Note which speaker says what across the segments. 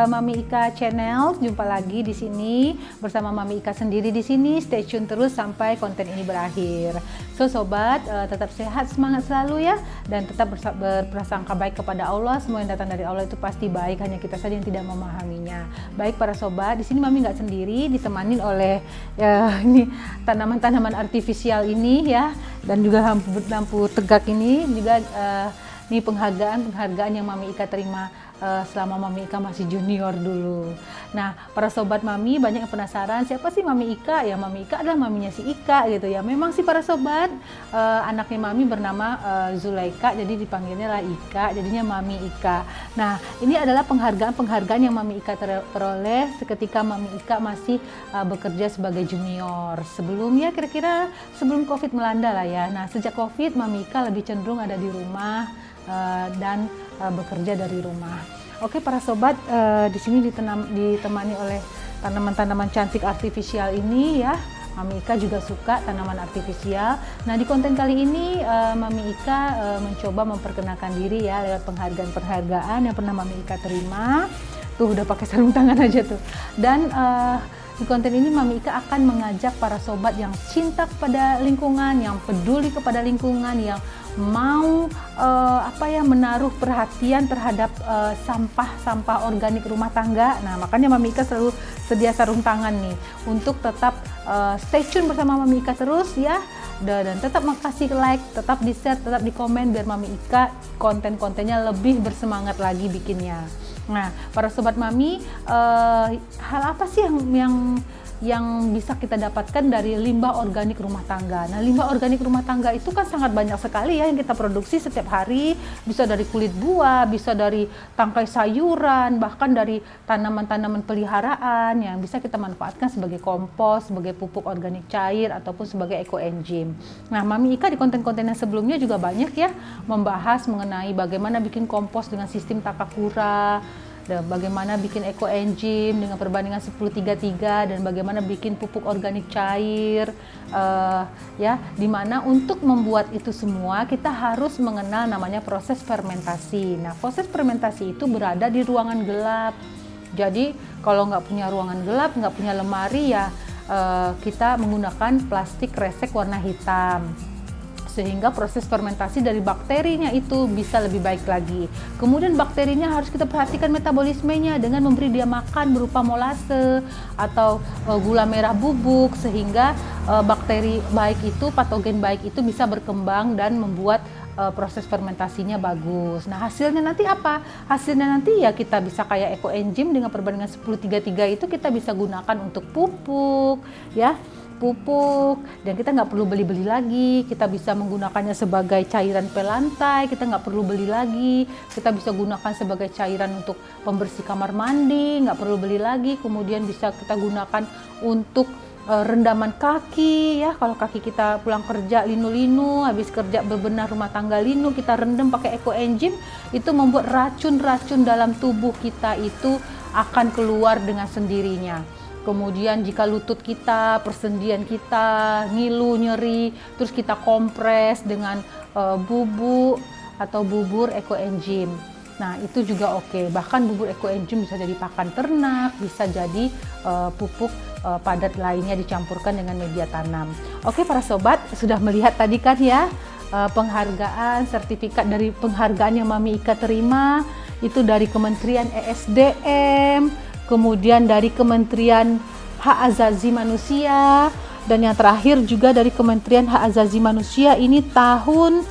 Speaker 1: Mami Ika Channel, jumpa lagi di sini bersama Mami Ika sendiri di sini. Stay tune terus sampai konten ini berakhir. So sobat, tetap sehat, semangat selalu ya, dan tetap berprasangka baik kepada Allah. Semua yang datang dari Allah itu pasti baik, hanya kita saja yang tidak memahaminya. Baik para sobat, di sini Mami nggak sendiri, ditemani oleh ini tanaman-tanaman artifisial ini ya, dan juga lampu tegak ini juga. Ini penghargaan yang Mami Ika terima selama Mami Ika masih junior dulu. Nah, para sobat Mami banyak yang penasaran siapa sih Mami Ika? Ya Mami Ika adalah maminya si Ika gitu ya. Memang sih para sobat, anaknya Mami bernama Zulaika, jadi dipanggilnya lah Ika, jadinya Mami Ika. Nah, ini adalah penghargaan yang Mami Ika peroleh ketika Mami Ika masih bekerja sebagai junior. Sebelumnya kira-kira sebelum COVID melanda lah ya. Nah, sejak COVID Mami Ika lebih cenderung ada di rumah dan bekerja dari rumah. Oke para sobat, di sini ditemani oleh tanaman-tanaman cantik artifisial ini ya. Mami Ika juga suka tanaman artifisial. Nah di konten kali ini Mami Ika mencoba memperkenalkan diri ya lewat penghargaan yang pernah Mami Ika terima. Tuh udah pakai sarung tangan aja tuh. Dan di konten ini Mami Ika akan mengajak para sobat yang cinta kepada lingkungan, yang peduli kepada lingkungan, yang mau menaruh perhatian terhadap sampah organik rumah tangga. Nah makanya Mami Ika selalu sedia sarung tangan nih untuk tetap stay tune bersama Mami Ika terus ya, dan tetap makasih like, tetap di share, tetap di komen biar Mami Ika konten-kontennya lebih bersemangat lagi bikinnya. Nah para sobat Mami, hal apa sih yang bisa kita dapatkan dari limbah organik rumah tangga? Nah, limbah organik rumah tangga itu kan sangat banyak sekali ya yang kita produksi setiap hari. Bisa dari kulit buah, bisa dari tangkai sayuran, bahkan dari tanaman-tanaman peliharaan yang bisa kita manfaatkan sebagai kompos, sebagai pupuk organik cair, ataupun sebagai ekoenzim. Nah, Mami Ika di konten-konten yang sebelumnya juga banyak ya membahas mengenai bagaimana bikin kompos dengan sistem Takakura, dan bagaimana bikin ekoenzim dengan perbandingan 10:3:3, dan bagaimana bikin pupuk organik cair ya, dimana untuk membuat itu semua kita harus mengenal namanya proses fermentasi. Nah proses fermentasi itu berada di ruangan gelap. Jadi kalau nggak punya ruangan gelap, nggak punya lemari ya, kita menggunakan plastik resek warna hitam, sehingga proses fermentasi dari bakterinya itu bisa lebih baik lagi. Kemudian bakterinya harus kita perhatikan metabolismenya dengan memberi dia makan berupa molase atau gula merah bubuk, sehingga bakteri baik itu, patogen baik itu bisa berkembang dan membuat proses fermentasinya bagus. Nah hasilnya nanti apa? Hasilnya nanti ya kita bisa kayak ekoenzim dengan perbandingan 10:3:3 itu kita bisa gunakan untuk pupuk ya, dan kita nggak perlu beli-beli lagi. Kita bisa menggunakannya sebagai cairan pelantai, kita nggak perlu beli lagi. Kita bisa gunakan sebagai cairan untuk pembersih kamar mandi, nggak perlu beli lagi. Kemudian bisa kita gunakan untuk rendaman kaki ya, kalau kaki kita pulang kerja linu-linu, habis kerja bebenah rumah tangga linu, kita rendam pakai ekoenzim, itu membuat racun-racun dalam tubuh kita itu akan keluar dengan sendirinya. Kemudian jika lutut kita, persendian kita ngilu, nyeri, terus kita kompres dengan bubuk atau bubur ekoenzim. Nah itu juga oke. Bahkan bubur ekoenzim bisa jadi pakan ternak, bisa jadi pupuk padat lainnya dicampurkan dengan media tanam. Oke para sobat, sudah melihat tadi kan ya penghargaan, sertifikat dari penghargaan yang Mami Ika terima itu dari Kementerian ESDM, kemudian dari Kementerian Hak Azazi Manusia, dan yang terakhir juga dari Kementerian Hak Azazi Manusia ini tahun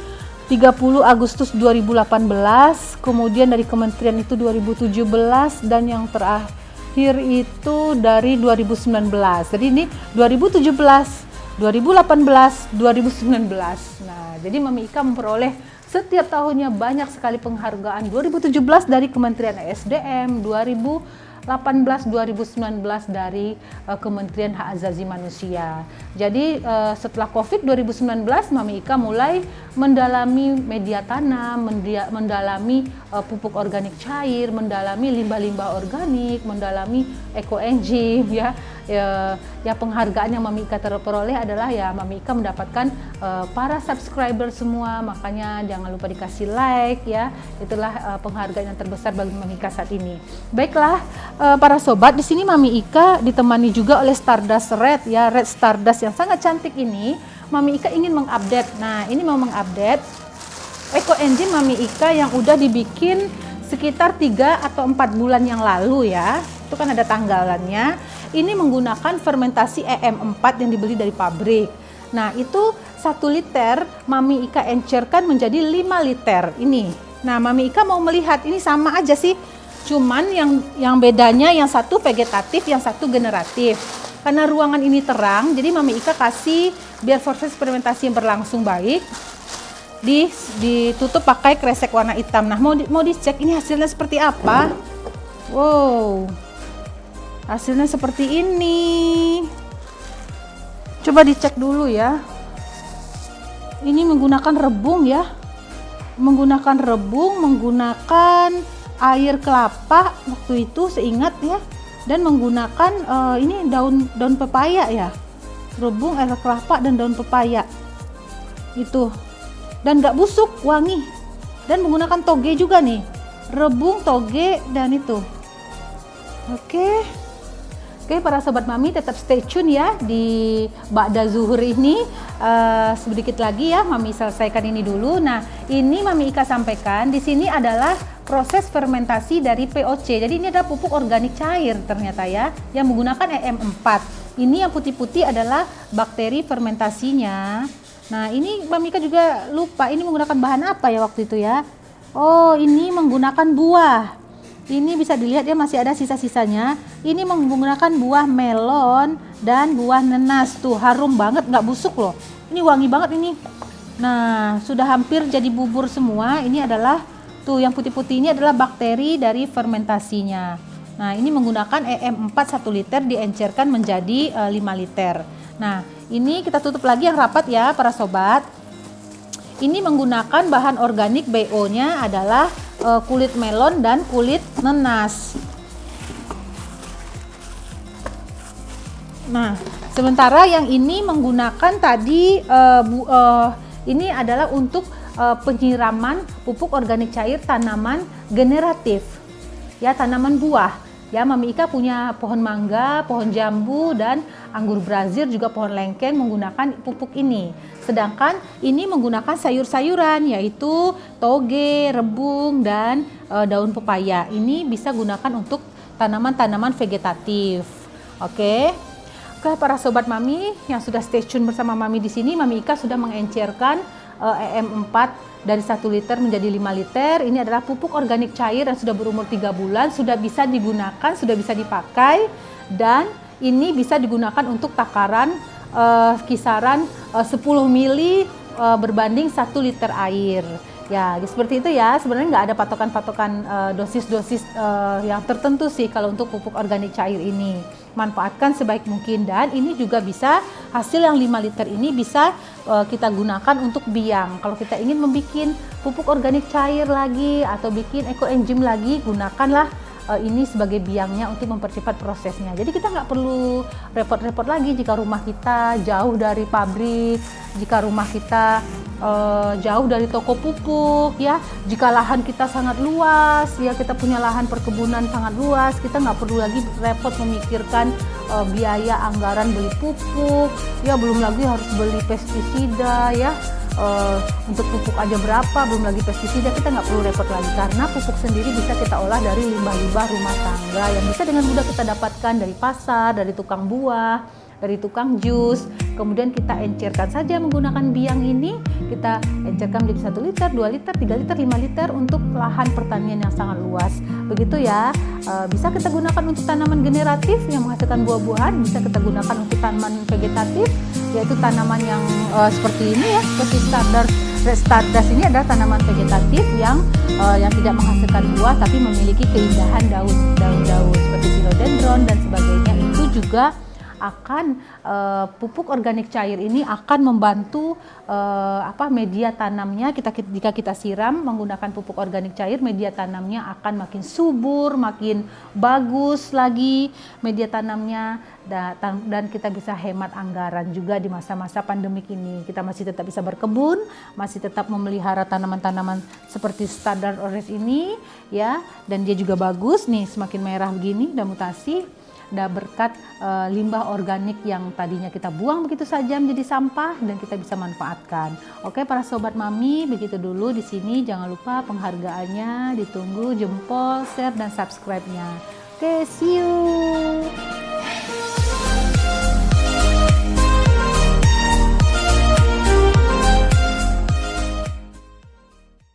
Speaker 1: 30 Agustus 2018, kemudian dari kementerian itu 2017, dan yang terakhir itu dari 2019. Jadi ini 2017, 2018, 2019. Nah, jadi Mami Ika memperoleh setiap tahunnya banyak sekali penghargaan. 2017 dari Kementerian ESDM, 2018-2019 dari Kementerian Hak Azazi Manusia. Jadi setelah COVID 2019 Mami Ika mulai mendalami media tanam, mendalami pupuk organik cair, mendalami limbah-limbah organik, mendalami ekoenzim ya. ya penghargaan yang Mami Ika peroleh adalah ya Mami Ika mendapatkan para subscriber semua, makanya jangan lupa dikasih like ya. Itulah penghargaan yang terbesar bagi Mami Ika saat ini. Baiklah para sobat, di sini Mami Ika ditemani juga oleh Stardust Red ya, Red Stardust yang sangat cantik ini. Mami Ika ingin mengupdate. Nah, ini mau mengupdate Eco Engine Mami Ika yang udah dibikin sekitar 3 atau 4 bulan yang lalu ya. Itu kan ada tanggalannya. Ini menggunakan fermentasi EM4 yang dibeli dari pabrik. Nah, itu 1 liter Mami Ika encerkan menjadi 5 liter ini. Nah, Mami Ika mau melihat ini sama aja sih. Cuman yang bedanya yang satu vegetatif, yang satu generatif. Karena ruangan ini terang, jadi Mami Ika kasih biar proses fermentasi yang berlangsung baik. Ditutup pakai kresek warna hitam. Nah, mau dicek ini hasilnya seperti apa. Wow, hasilnya seperti ini. Coba dicek dulu ya. Ini menggunakan rebung ya, menggunakan air kelapa waktu itu seingat ya, dan menggunakan ini daun pepaya ya, rebung, air kelapa dan daun pepaya itu. Dan nggak busuk, wangi, dan menggunakan toge juga nih, rebung, toge, dan itu. Oke, para sobat Mami tetap stay tune ya di Ba'da Zuhur ini. Sedikit lagi ya, Mami selesaikan ini dulu. Nah, ini Mami Ika sampaikan di sini adalah proses fermentasi dari POC. Jadi ini adalah pupuk organik cair ternyata ya, yang menggunakan EM4. Ini yang putih-putih adalah bakteri fermentasinya. Nah, ini Mami Ika juga lupa ini menggunakan bahan apa ya waktu itu ya. Oh, ini menggunakan buah. Ini bisa dilihat ya, masih ada sisa-sisanya. Ini menggunakan buah melon dan buah nenas. Tuh, harum banget, nggak busuk loh. Ini wangi banget ini. Nah, sudah hampir jadi bubur semua. Ini adalah, tuh yang putih-putih ini adalah bakteri dari fermentasinya. Nah, ini menggunakan EM4 1 liter diencerkan menjadi 5 liter. Nah, ini kita tutup lagi yang rapat ya para sobat. Ini menggunakan bahan organik BO-nya adalah kulit melon dan kulit nenas. Nah, sementara yang ini menggunakan tadi ini adalah untuk penyiraman pupuk organik cair tanaman generatif. Ya, tanaman buah. Ya, Mami Ika punya pohon mangga, pohon jambu, dan anggur Brazil, juga pohon lengkeng menggunakan pupuk ini. Sedangkan ini menggunakan sayur-sayuran, yaitu toge, rebung, dan daun pepaya. Ini bisa gunakan untuk tanaman-tanaman vegetatif. Oke, para sobat Mami yang sudah stay tune bersama Mami di sini, Mami Ika sudah mengencerkan EM4 dari 1 liter menjadi 5 liter. Ini adalah pupuk organik cair yang sudah berumur 3 bulan, sudah bisa digunakan, sudah bisa dipakai, dan ini bisa digunakan untuk takaran kisaran 10 mili berbanding 1 liter air. Ya, seperti itu ya. Sebenarnya nggak ada patokan-patokan dosis-dosis yang tertentu sih kalau untuk pupuk organik cair ini. Manfaatkan sebaik mungkin, dan ini juga bisa, hasil yang 5 liter ini bisa kita gunakan untuk biang. Kalau kita ingin membuat pupuk organik cair lagi atau bikin eco enzim lagi, gunakanlah ini sebagai biangnya untuk mempercepat prosesnya. Jadi kita nggak perlu repot-repot lagi jika rumah kita jauh dari pabrik, jika rumah kita jauh dari toko pupuk ya, jika lahan kita sangat luas ya, kita punya lahan perkebunan sangat luas, kita nggak perlu lagi repot memikirkan biaya anggaran beli pupuk ya, belum lagi harus beli pestisida ya. Untuk pupuk aja berapa, belum lagi pestisida, kita nggak perlu repot lagi karena pupuk sendiri bisa kita olah dari limbah-limbah rumah tangga yang bisa dengan mudah kita dapatkan dari pasar, dari tukang buah, dari tukang jus. Kemudian kita encerkan saja menggunakan biang ini, kita encerkan menjadi 1 liter, 2 liter, 3 liter, 5 liter untuk lahan pertanian yang sangat luas. Begitu ya, bisa kita gunakan untuk tanaman generatif yang menghasilkan buah-buahan, bisa kita gunakan untuk tanaman vegetatif, yaitu tanaman yang seperti ini ya, seperti Red Stardust ini adalah tanaman vegetatif yang tidak menghasilkan buah tapi memiliki keindahan daun-daun seperti philodendron dan sebagainya. Itu juga akan pupuk organik cair ini akan membantu media tanamnya. Jika kita siram menggunakan pupuk organik cair, media tanamnya akan makin subur, makin bagus lagi media tanamnya, dan kita bisa hemat anggaran juga di masa-masa pandemik ini. Kita masih tetap bisa berkebun, masih tetap memelihara tanaman-tanaman seperti standard orange ini ya, dan dia juga bagus nih, semakin merah begini, udah mutasi, udah berkat limbah organik yang tadinya kita buang begitu saja menjadi sampah dan kita bisa manfaatkan. Oke para sobat mami, begitu dulu di sini. Jangan lupa penghargaannya ditunggu, jempol, share dan subscribe-nya. Oke, see you.